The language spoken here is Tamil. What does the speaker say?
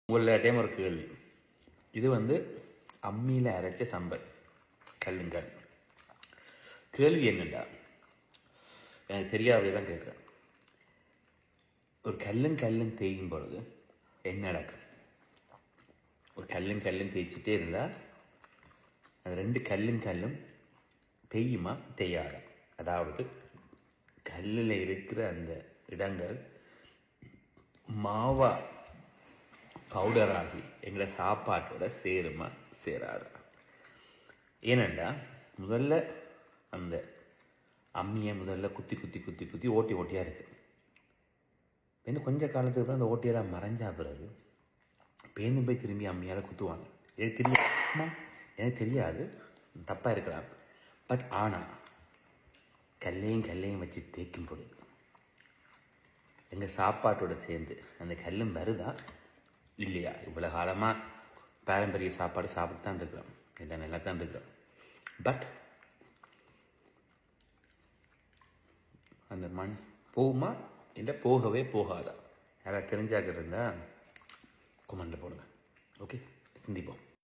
உங்கள்கிட்டையும் ஒரு கேள்வி. இது அம்மியில் அரைச்ச சம்பல் கல்லுங்கள். கேள்வி என்னண்டா, எனக்கு தெரியாதே தான் கேட்குறேன். ஒரு கல்லும் தேயும் பொழுது என்ன நடக்கும்? ஒரு கல்லும் தேய்ச்சிட்டே இருந்தால் அந்த ரெண்டு கல்லும் தேயுமா தேயாதா? அதாவது கல்லில் இருக்கிற அந்த இடங்கள் மாவா பவுடராகி எங்களை சாப்பாட்டோட சேருமா சேராதா? ஏனண்டா முதல்ல அந்த அம்மியை குத்தி ஓட்டியாக இருக்குது. இன்னும் கொஞ்ச காலத்துக்கு அப்புறம் அந்த ஓட்டியெல்லாம் மறைஞ்சா பிறகு பேருந்து போய் திரும்பி அம்மியால் குத்துவாங்க. எனக்கு தெரியாது, தப்பாக இருக்கலாம். பட் ஆனால் கல்லையும் வச்சு தேய்க்கும் பொழுது எங்கள் சாப்பாட்டோட சேர்ந்து அந்த கல்லும் வருதா இல்லையா? இவ்வளோ காலமாக பாரம்பரிய சாப்பாடு சாப்பிட்டு தான் இருக்கிறோம், எல்லாம் நல்லா தான் இருக்கிறோம். பட் அந்த மண் போகுமா இல்லை போகவே போகாதா? யாராவது தெரிஞ்சாக்க இருந்தால் கமெண்டில் போடுங்க. ஓகே, சிந்திப்போம்.